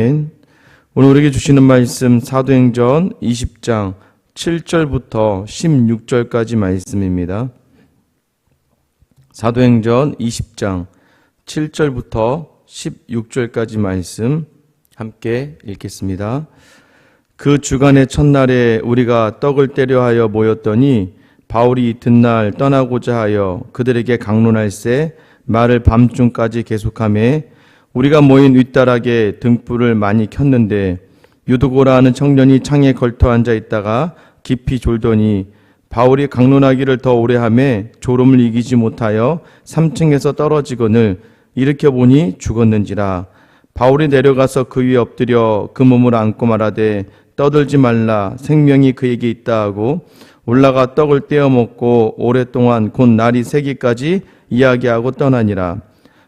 오늘 우리에게 주시는 말씀 사도행전 20장 7절부터 16절까지 말씀입니다. 사도행전 20장 7절부터 16절까지 말씀 함께 읽겠습니다. 그 주간의 첫날에 우리가 떡을 떼려 하여 모였더니 바울이 이튿날 떠나고자 하여 그들에게 강론할새 말을 밤중까지 계속하며 우리가 모인 윗다락에 등불을 많이 켰는데 유두고라 하는 청년이 창에 걸터 앉아 있다가 깊이 졸더니 바울이 강론하기를 더 오래 하며 졸음을 이기지 못하여 3층에서 떨어지거늘 일으켜보니 죽었는지라. 바울이 내려가서 그 위에 엎드려 그 몸을 안고 말하되 떠들지 말라, 생명이 그에게 있다 하고 올라가 떡을 떼어 먹고 오랫동안 곧 날이 새기까지 이야기하고 떠나니라.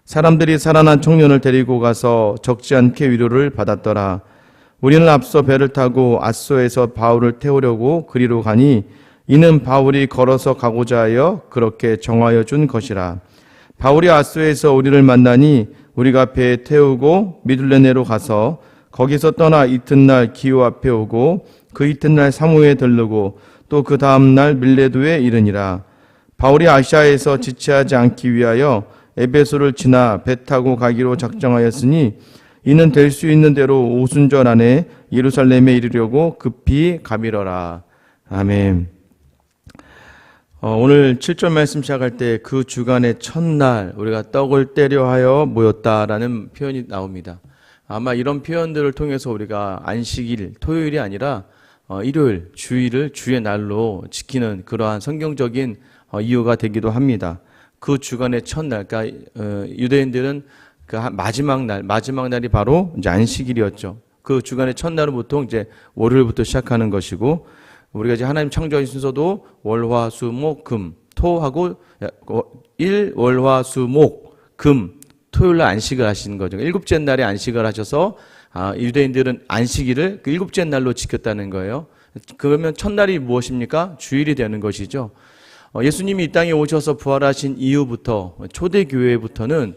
사람들이 살아난 청년을 데리고 가서 적지 않게 위로를 받았더라. 우리는 앞서 배를 타고 아소에서 바울을 태우려고 그리로 가니 이는 바울이 걸어서 가고자 하여 그렇게 정하여 준 것이라. 바울이 아소에서 우리를 만나니 우리가 배에 태우고 미둘레네로 가서 거기서 떠나 이튿날 기호 앞에 오고 그 이튿날 사무에 들르고 또 그 다음날 밀레도에 이르니라. 바울이 아시아에서 지체하지 않기 위하여 에베소를 지나 배 타고 가기로 작정하였으니 이는 될 수 있는 대로 오순절 안에 예루살렘에 이르려고 급히 가미러라. 아멘. 오늘 7절 말씀 시작할 때 그 주간의 첫날 우리가 떡을 떼려 하여 모였다라는 표현이 나옵니다. 아마 이런 표현들을 통해서 우리가 안식일, 토요일이 아니라 일요일, 주일을 주의 날로 지키는 그러한 성경적인 이유가 되기도 합니다. 그 주간의 첫날, 그러니까 유대인들은 그 마지막 날이 바로 이제 안식일이었죠. 그 주간의 첫날은 보통 이제 월요일부터 시작하는 것이고, 우리가 이제 하나님 창조하신 순서도 월, 화, 수, 목, 금, 토하고 일, 월, 화, 수, 목, 금, 토요일 날 안식을 하시는 거죠. 일곱째 날에 안식을 하셔서 유대인들은 안식일을 그 일곱째 날로 지켰다는 거예요. 그러면 첫날이 무엇입니까? 주일이 되는 것이죠. 예수님이 이 땅에 오셔서 부활하신 이후부터 초대교회부터는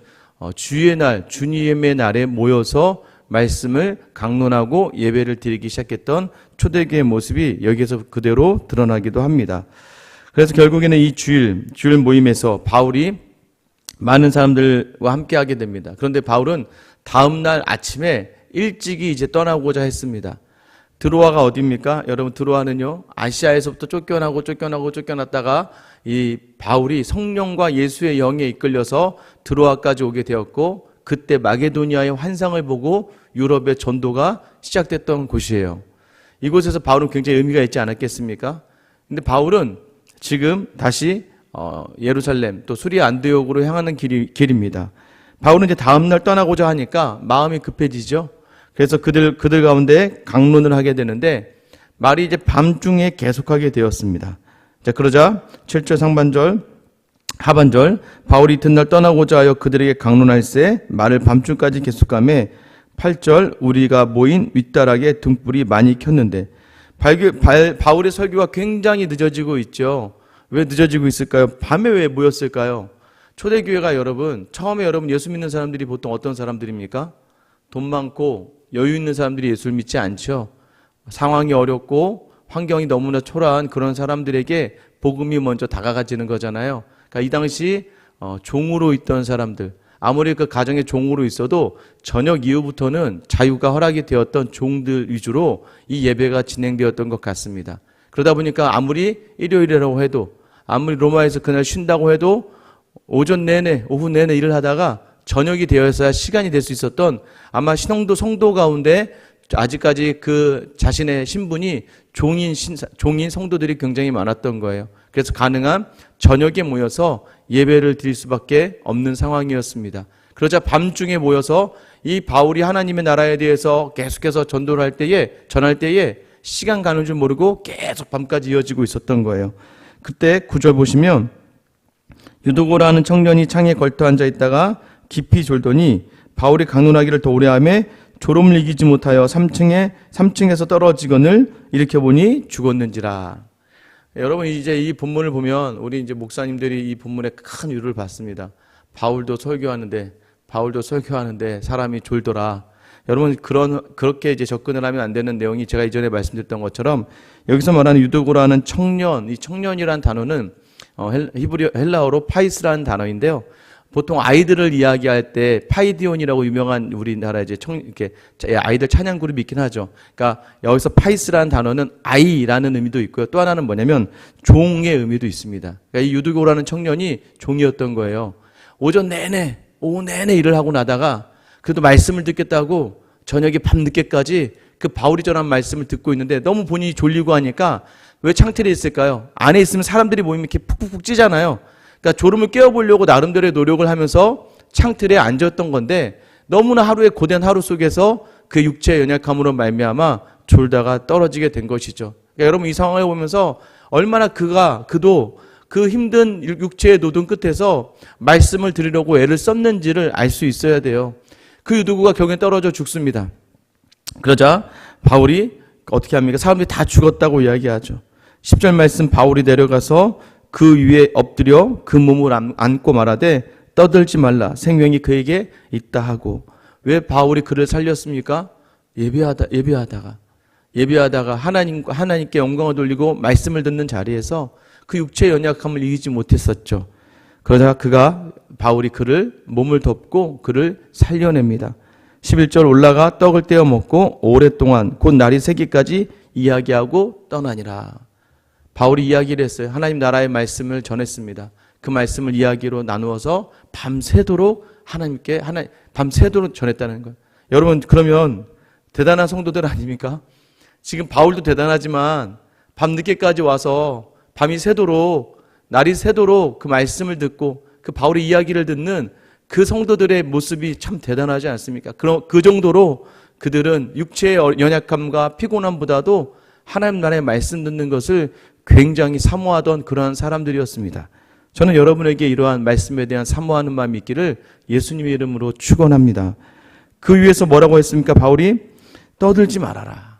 주의 날, 주님의 날에 모여서 말씀을 강론하고 예배를 드리기 시작했던 초대교회의 모습이 여기에서 그대로 드러나기도 합니다. 그래서 결국에는 이 주일 모임에서 바울이 많은 사람들과 함께 하게 됩니다. 그런데 바울은 다음 날 아침에 일찍이 이제 떠나고자 했습니다. 드로아가 어디입니까? 여러분, 드로아는요, 아시아에서부터 쫓겨났다가 이 바울이 성령과 예수의 영에 이끌려서 드로아까지 오게 되었고, 그때 마게도니아의 환상을 보고 유럽의 전도가 시작됐던 곳이에요. 이곳에서 바울은 굉장히 의미가 있지 않았겠습니까? 근데 바울은 지금 다시 예루살렘 또 수리아 안디옥으로 향하는 길입니다. 바울은 이제 다음 날 떠나고자 하니까 마음이 급해지죠. 그래서 그들 가운데 강론을 하게 되는데 말이 이제 밤중에 계속하게 되었습니다. 자, 그러자 7절 상반절 하반절 바울이 이튿날 떠나고자 하여 그들에게 강론할새 말을 밤중까지 계속하며 8절 우리가 모인 윗다락에 등불이 많이 켰는데 바울의 설교가 굉장히 늦어지고 있죠. 왜 늦어지고 있을까요? 밤에 왜 모였을까요? 초대교회가 처음에 여러분 예수 믿는 사람들이 보통 어떤 사람들입니까? 돈 많고 여유 있는 사람들이 예수를 믿지 않죠. 상황이 어렵고 환경이 너무나 초라한 그런 사람들에게 복음이 먼저 다가가지는 거잖아요. 그러니까 이 당시 종으로 있던 사람들, 아무리 그 가정의 종으로 있어도 저녁 이후부터는 자유가 허락이 되었던 종들 위주로 이 예배가 진행되었던 것 같습니다. 그러다 보니까 아무리 일요일이라고 해도, 아무리 로마에서 그날 쉰다고 해도 오전 내내, 오후 내내 일을 하다가 저녁이 되어서야 시간이 될 수 있었던, 아마 신흥도 성도 가운데 아직까지 그 자신의 신분이 종인 성도들이 굉장히 많았던 거예요. 그래서 가능한 저녁에 모여서 예배를 드릴 수밖에 없는 상황이었습니다. 그러자 밤중에 모여서 이 바울이 하나님의 나라에 대해서 계속해서 전할 때에 시간 가는 줄 모르고 계속 밤까지 이어지고 있었던 거예요. 그때 9절 보시면 유두고라는 청년이 창에 걸터 앉아 있다가 깊이 졸더니 바울이 강론하기를 더 오래 하며 졸음을 이기지 못하여 3층에서 떨어지거늘 일으켜보니 죽었는지라. 여러분, 이제 이 본문을 보면 우리 이제 목사님들이 이 본문에 큰 위로를 받습니다. 바울도 설교하는데 사람이 졸더라. 여러분 그렇게 이제 접근을 하면 안 되는 내용이 제가 이전에 말씀드렸던 것처럼 여기서 말하는 유두고라는 청년, 이 청년이라는 단어는 헬라어로 파이스라는 단어인데요. 보통 아이들을 이야기할 때 파이디온이라고 유명한 우리나라 이제 이렇게 아이들 찬양 그룹이 있긴 하죠. 그러니까 여기서 파이스라는 단어는 아이라는 의미도 있고요. 또 하나는 뭐냐면 종의 의미도 있습니다. 그러니까 이 유두고라는 청년이 종이었던 거예요. 오후 내내 일을 하고 나다가 그래도 말씀을 듣겠다고 저녁에 밤늦게까지 그 바울이 전한 말씀을 듣고 있는데 너무 본인이 졸리고 하니까 왜 창틀에 있을까요? 안에 있으면 사람들이 모이면 이렇게 푹푹푹 찌잖아요. 그러니까 졸음을 깨워보려고 나름대로의 노력을 하면서 창틀에 앉았던 건데 너무나 하루의 고된 하루 속에서 그 육체의 연약함으로 말미암아 졸다가 떨어지게 된 것이죠. 그러니까 여러분 이 상황을 보면서 얼마나 그도 그 힘든 육체의 노동 끝에서 말씀을 드리려고 애를 썼는지를 알 수 있어야 돼요. 그 유두구가 결국엔 떨어져 죽습니다. 그러자 바울이 어떻게 합니까? 사람들이 다 죽었다고 이야기하죠. 10절 말씀 바울이 내려가서 그 위에 엎드려 그 몸을 안고 말하되 떠들지 말라 생명이 그에게 있다 하고. 왜 바울이 그를 살렸습니까? 예배하다가 하나님께 영광을 돌리고 말씀을 듣는 자리에서 그 육체의 연약함을 이기지 못했었죠. 그러다가 바울이 그를 몸을 덮고 그를 살려냅니다. 11절 올라가 떡을 떼어 먹고 오랫동안 곧 날이 새기까지 이야기하고 떠나니라. 바울이 이야기를 했어요. 하나님 나라의 말씀을 전했습니다. 그 말씀을 이야기로 나누어서 밤새도록 밤새도록 전했다는 거예요. 여러분 그러면 대단한 성도들 아닙니까? 지금 바울도 대단하지만 밤늦게까지 와서 밤이 새도록 날이 새도록 그 말씀을 듣고 그 바울의 이야기를 듣는 그 성도들의 모습이 참 대단하지 않습니까? 그 정도로 그들은 육체의 연약함과 피곤함보다도 하나님 나라의 말씀 듣는 것을 굉장히 사모하던 그러한 사람들이었습니다. 저는 여러분에게 이러한 말씀에 대한 사모하는 마음이 있기를 예수님의 이름으로 축원합니다. 그 위에서 뭐라고 했습니까? 바울이 떠들지 말아라.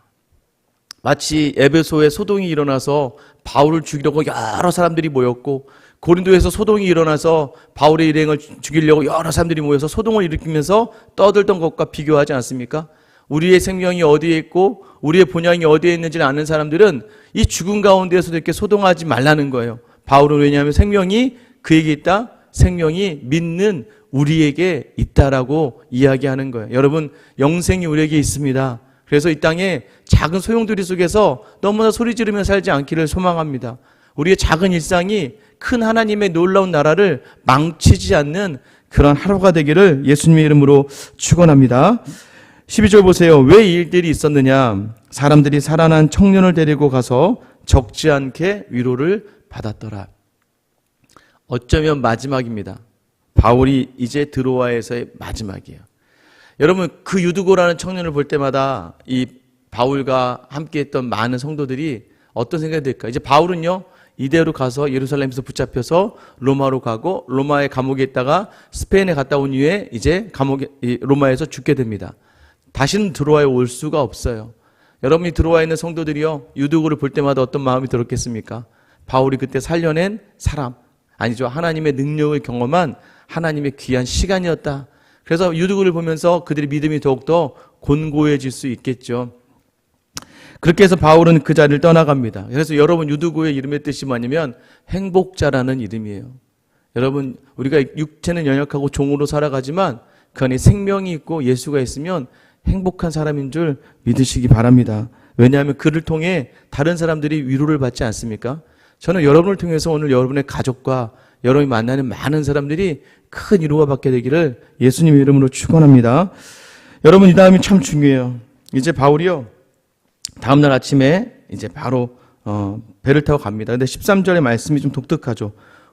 마치 에베소에 소동이 일어나서 바울을 죽이려고 여러 사람들이 모였고 고린도에서 소동이 일어나서 바울의 일행을 죽이려고 여러 사람들이 모여서 소동을 일으키면서 떠들던 것과 비교하지 않습니까? 우리의 생명이 어디에 있고 우리의 본향이 어디에 있는지를 아는 사람들은 이 죽음 가운데에서도 이렇게 소동하지 말라는 거예요. 바울은 왜냐하면 생명이 그에게 있다. 생명이 믿는 우리에게 있다라고 이야기하는 거예요. 여러분 영생이 우리에게 있습니다. 그래서 이 땅에 작은 소용돌이 속에서 너무나 소리 지르며 살지 않기를 소망합니다. 우리의 작은 일상이 큰 하나님의 놀라운 나라를 망치지 않는 그런 하루가 되기를 예수님의 이름으로 축원합니다. 12절 보세요. 왜 이 일들이 있었느냐? 사람들이 살아난 청년을 데리고 가서 적지 않게 위로를 받았더라. 어쩌면 마지막입니다. 바울이 이제 드로아에서의 마지막이에요. 여러분 그 유두고라는 청년을 볼 때마다 이 바울과 함께했던 많은 성도들이 어떤 생각이 들까? 이제 바울은요 이대로 가서 예루살렘에서 붙잡혀서 로마로 가고 로마의 감옥에 있다가 스페인에 갔다 온 이후에 이제 로마에서 죽게 됩니다. 다시는 드로아에 올 수가 없어요. 여러분이 드로아에 있는 성도들이요 유두고를 볼 때마다 어떤 마음이 들었겠습니까? 바울이 그때 살려낸 사람 아니죠. 하나님의 능력을 경험한 하나님의 귀한 시간이었다. 그래서 유두고를 보면서 그들의 믿음이 더욱더 곤고해질 수 있겠죠. 그렇게 해서 바울은 그 자리를 떠나갑니다. 그래서 여러분 유두고의 이름의 뜻이 뭐냐면 행복자라는 이름이에요. 여러분 우리가 육체는 연약하고 종으로 살아가지만 그 안에 생명이 있고 예수가 있으면 행복한 사람인 줄 믿으시기 바랍니다. 왜냐하면 그를 통해 다른 사람들이 위로를 받지 않습니까? 저는 여러분을 통해서 오늘 여러분의 가족과 여러분이 만나는 많은 사람들이 큰 위로가 받게 되기를 예수님의 이름으로 축원합니다. 여러분 이 다음이 참 중요해요. 이제 바울이요 다음날 아침에 이제 바로 배를 타고 갑니다. 근데 13절의 말씀이 좀 독특하죠.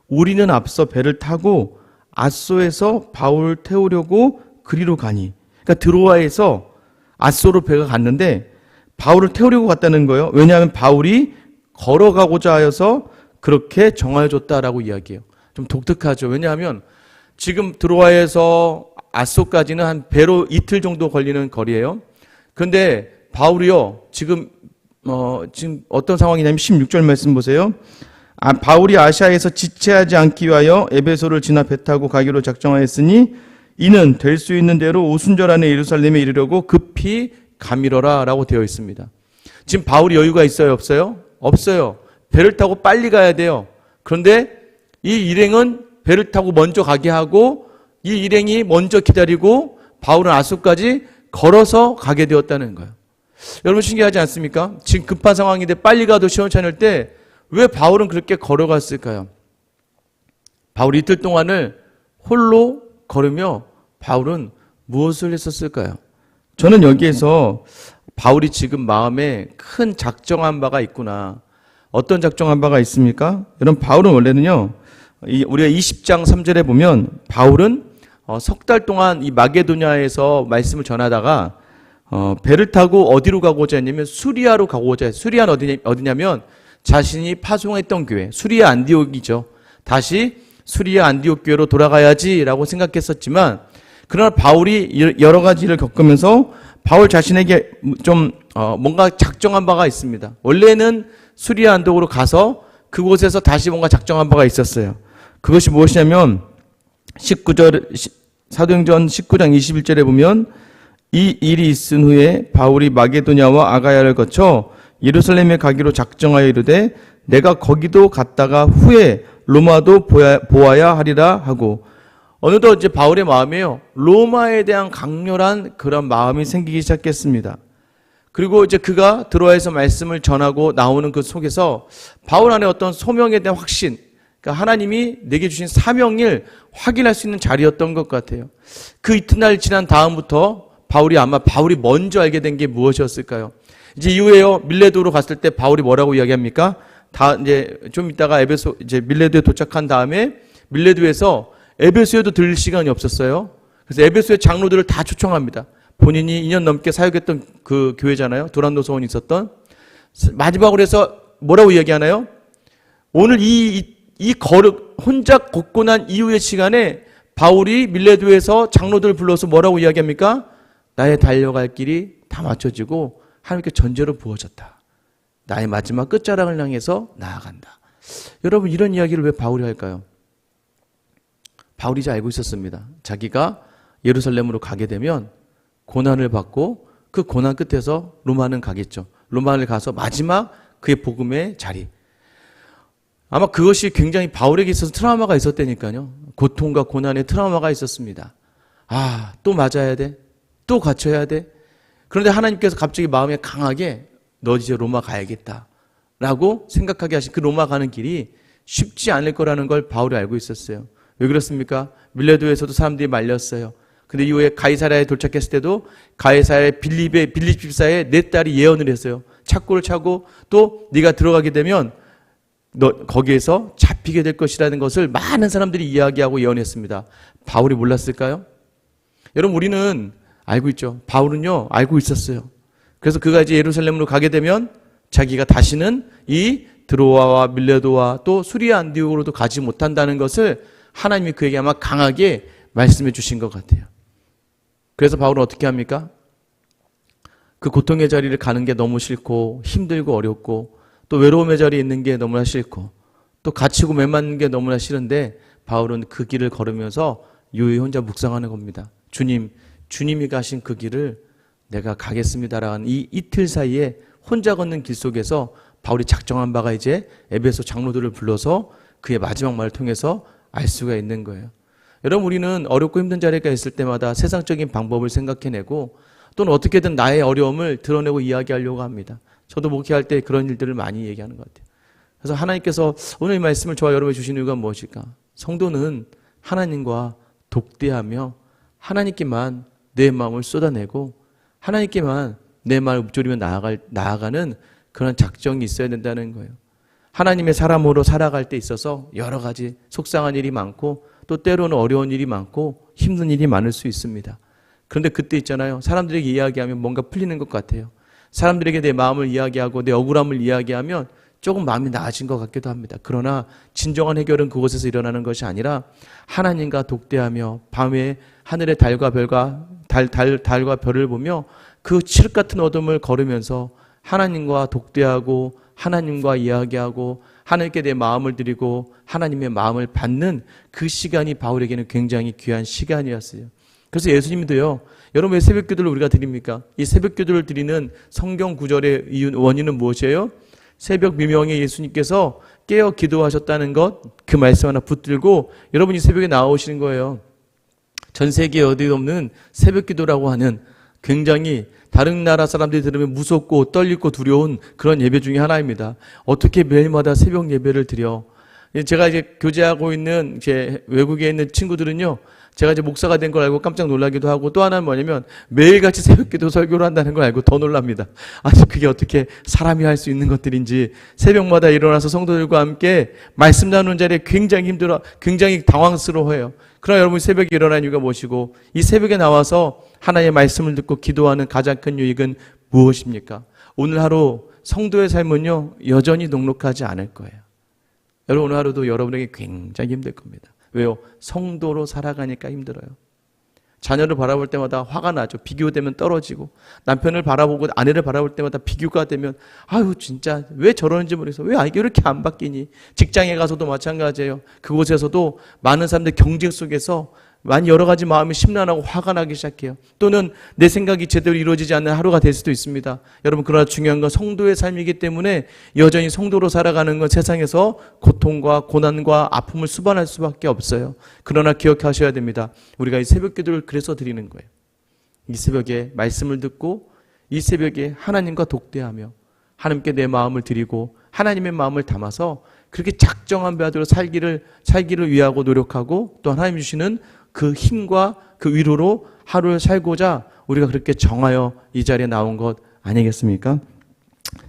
우리는 앞서 배를 타고 앗소에서 바울을 태우려고 그리로 가니. 그러니까 드로아에서 앗소로 배가 갔는데 바울을 태우려고 갔다는 거예요. 왜냐하면 바울이 걸어가고자 하여서 그렇게 정하여줬다라고 이야기해요. 좀 독특하죠. 왜냐하면 지금 드로아에서 앗소까지는 한 배로 이틀 정도 걸리는 거리예요. 그런데 바울이요 지금 어떤 상황이냐면 16절 말씀 보세요. 바울이 아시아에서 지체하지 않기 위하여 에베소를 지나 배 타고 가기로 작정하였으니 이는 될 수 있는 대로 오순절 안에 예루살렘에 이르려고 급히 가밀어라 라고 되어 있습니다. 지금 바울이 여유가 있어요, 없어요? 없어요. 배를 타고 빨리 가야 돼요. 그런데 이 일행은 배를 타고 먼저 가게 하고 이 일행이 먼저 기다리고 바울은 아수까지 걸어서 가게 되었다는 거예요. 여러분 신기하지 않습니까? 지금 급한 상황인데 빨리 가도 시원찮을 때 왜 바울은 그렇게 걸어갔을까요? 바울이 이틀 동안을 홀로 걸으며 바울은 무엇을 했었을까요? 저는 여기에서 바울이 지금 마음에 큰 작정한 바가 있구나. 어떤 작정한 바가 있습니까? 여러분 바울은 원래는요, 우리가 20장 3절에 보면 바울은 석 달 동안 이 마게도냐에서 말씀을 전하다가 배를 타고 어디로 가고자 했냐면 수리아로 가고자 했어요. 수리아는 어디냐면 자신이 파송했던 교회, 수리아 안디옥이죠. 다시 수리아 안디옥 교회로 돌아가야지라고 생각했었지만 그러나 바울이 여러 가지 일을 겪으면서 바울 자신에게 좀 뭔가 작정한 바가 있습니다. 원래는 수리아 안디옥으로 가서 그곳에서 다시 뭔가 작정한 바가 있었어요. 그것이 무엇이냐면 19절 사도행전 19장 21절에 보면 이 일이 있은 후에 바울이 마게도냐와 아가야를 거쳐 예루살렘에 가기로 작정하여 이르되 내가 거기도 갔다가 후에 로마도 보아야 하리라 하고 어느덧 이제 바울의 마음에요, 로마에 대한 강렬한 그런 마음이 생기기 시작했습니다. 그리고 이제 그가 드로아에서 말씀을 전하고 나오는 그 속에서 바울 안에 어떤 소명에 대한 확신, 그러니까 하나님이 내게 주신 사명을 확인할 수 있는 자리였던 것 같아요. 그 이튿날 지난 다음부터 바울이 먼저 알게 된 게 무엇이었을까요? 이제 이후에요, 밀레도로 갔을 때 바울이 뭐라고 이야기합니까? 이제 좀 있다가 이제 밀레도에 도착한 다음에 밀레도에서 에베소에도 들릴 시간이 없었어요. 그래서 에베소의 장로들을 다 초청합니다. 본인이 2년 넘게 사역했던 그 교회잖아요. 도란도 소원이 있었던. 마지막으로 해서 뭐라고 이야기하나요? 오늘 혼자 걷고 난 이후의 시간에 바울이 밀레도에서 장로들을 불러서 뭐라고 이야기합니까? 나의 달려갈 길이 다 맞춰지고 하나님께 전제로 부어졌다. 나의 마지막 끝자락을 향해서 나아간다. 여러분 이런 이야기를 왜 바울이 할까요? 바울이 이제 알고 있었습니다. 자기가 예루살렘으로 가게 되면 고난을 받고 그 고난 끝에서 로마는 가겠죠. 로마를 가서 마지막 그의 복음의 자리. 아마 그것이 굉장히 바울에게 있어서 트라우마가 있었다니까요. 고통과 고난의 트라우마가 있었습니다. 또 맞아야 돼. 또 갇혀야 돼. 그런데 하나님께서 갑자기 마음에 강하게 너 이제 로마 가야겠다 라고 생각하게 하신 그 로마 가는 길이 쉽지 않을 거라는 걸 바울이 알고 있었어요. 왜 그렇습니까? 밀레도에서도 사람들이 말렸어요. 근데 이후에 가이사랴에 도착했을 때도 가이사랴의 빌립 집사의 내 딸이 예언을 했어요. 착고를 차고 또 네가 들어가게 되면 너 거기에서 잡히게 될 것이라는 것을 많은 사람들이 이야기하고 예언했습니다. 바울이 몰랐을까요? 여러분 우리는 알고 있죠. 바울은요 알고 있었어요. 그래서 그가 이제 예루살렘으로 가게 되면 자기가 다시는 이 드로아와 밀레도와 또 수리아 안디옥으로도 가지 못한다는 것을 하나님이 그에게 아마 강하게 말씀해 주신 것 같아요. 그래서 바울은 어떻게 합니까? 그 고통의 자리를 가는 게 너무 싫고 힘들고 어렵고 또 외로움의 자리에 있는 게 너무나 싫고 또 갇히고 매맞는 게 너무나 싫은데 바울은 그 길을 걸으면서 유유히 혼자 묵상하는 겁니다. 주님이 가신 그 길을 내가 가겠습니다라는 이 이틀 사이에 혼자 걷는 길 속에서 바울이 작정한 바가 이제 에베소 장로들을 불러서 그의 마지막 말을 통해서 알 수가 있는 거예요. 여러분 우리는 어렵고 힘든 자리가 있을 때마다 세상적인 방법을 생각해내고 또는 어떻게든 나의 어려움을 드러내고 이야기하려고 합니다. 저도 목회할 때 그런 일들을 많이 얘기하는 것 같아요. 그래서 하나님께서 오늘 이 말씀을 저와 여러분에게 주신 이유가 무엇일까? 성도는 하나님과 독대하며 하나님께만 내 마음을 쏟아내고 하나님께만 내 마음을 읊조리며 나아가는 그런 작정이 있어야 된다는 거예요. 하나님의 사람으로 살아갈 때 있어서 여러 가지 속상한 일이 많고 또 때로는 어려운 일이 많고 힘든 일이 많을 수 있습니다. 그런데 그때 있잖아요. 사람들에게 이야기하면 뭔가 풀리는 것 같아요. 사람들에게 내 마음을 이야기하고 내 억울함을 이야기하면 조금 마음이 나아진 것 같기도 합니다. 그러나 진정한 해결은 그곳에서 일어나는 것이 아니라 하나님과 독대하며 밤에 하늘의 달과 별을 보며 그 칠흑 같은 어둠을 걸으면서 하나님과 독대하고 하나님과 이야기하고 하나님께 내 마음을 드리고 하나님의 마음을 받는 그 시간이 바울에게는 굉장히 귀한 시간이었어요. 그래서 예수님도요, 여러분 왜 새벽 기도를 우리가 드립니까? 이 새벽 기도를 드리는 성경 구절의 원인은 무엇이에요? 새벽 미명에 예수님께서 깨어 기도하셨다는 것, 그 말씀 하나 붙들고 여러분이 새벽에 나오시는 거예요. 전 세계에 어디도 없는 새벽 기도라고 하는 굉장히 다른 나라 사람들이 들으면 무섭고 떨리고 두려운 그런 예배 중에 하나입니다. 어떻게 매일마다 새벽 예배를 드려? 제가 이제 교제하고 있는 제 외국에 있는 친구들은요, 제가 이제 목사가 된 걸 알고 깜짝 놀라기도 하고, 또 하나는 뭐냐면 매일같이 새벽기도 설교를 한다는 걸 알고 더 놀랍니다. 아니 그게 어떻게 사람이 할 수 있는 것들인지, 새벽마다 일어나서 성도들과 함께 말씀 나누는 자리에 굉장히 힘들어, 굉장히 당황스러워해요. 그러나 여러분 새벽에 일어나는 이유가 무엇이고, 이 새벽에 나와서 하나님의 말씀을 듣고 기도하는 가장 큰 유익은 무엇입니까? 오늘 하루 성도의 삶은요 여전히 녹록하지 않을 거예요. 여러분 오늘 하루도 여러분에게 굉장히 힘들 겁니다. 왜요? 성도로 살아가니까 힘들어요. 자녀를 바라볼 때마다 화가 나죠. 비교되면 떨어지고, 남편을 바라보고 아내를 바라볼 때마다 비교가 되면 아유 진짜 왜 저러는지 모르겠어. 왜 이게 이렇게 안 바뀌니? 직장에 가서도 마찬가지예요. 그곳에서도 많은 사람들 경쟁 속에서 많이 여러 가지 마음이 심란하고 화가 나기 시작해요. 또는 내 생각이 제대로 이루어지지 않는 하루가 될 수도 있습니다. 여러분 그러나 중요한 건 성도의 삶이기 때문에 여전히 성도로 살아가는 건 세상에서 고통과 고난과 아픔을 수반할 수밖에 없어요. 그러나 기억하셔야 됩니다. 우리가 이 새벽 기도를 그래서 드리는 거예요. 이 새벽에 말씀을 듣고 이 새벽에 하나님과 독대하며 하나님께 내 마음을 드리고 하나님의 마음을 담아서 그렇게 작정한 바대로 살기를 위하고 노력하고, 또 하나님 주시는 그 힘과 그 위로로 하루를 살고자 우리가 그렇게 정하여 이 자리에 나온 것 아니겠습니까?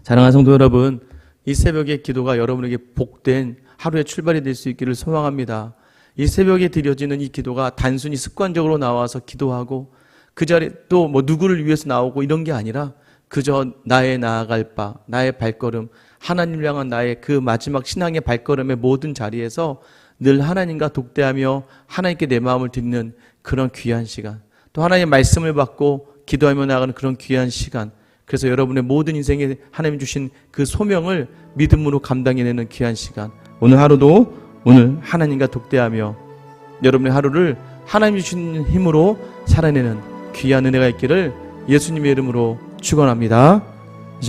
사랑하는 성도 여러분, 이 새벽의 기도가 여러분에게 복된 하루의 출발이 될 수 있기를 소망합니다. 이 새벽에 드려지는 이 기도가 단순히 습관적으로 나와서 기도하고 그 자리에 또 뭐 누구를 위해서 나오고 이런 게 아니라 그저 나의 나아갈 바, 나의 발걸음, 하나님을 향한 나의 그 마지막 신앙의 발걸음의 모든 자리에서 늘 하나님과 독대하며 하나님께 내 마음을 듣는 그런 귀한 시간, 또 하나님의 말씀을 받고 기도하며 나아가는 그런 귀한 시간, 그래서 여러분의 모든 인생에 하나님 주신 그 소명을 믿음으로 감당해내는 귀한 시간, 오늘 하루도 오늘 하나님과 독대하며 여러분의 하루를 하나님 주신 힘으로 살아내는 귀한 은혜가 있기를 예수님의 이름으로 축원합니다.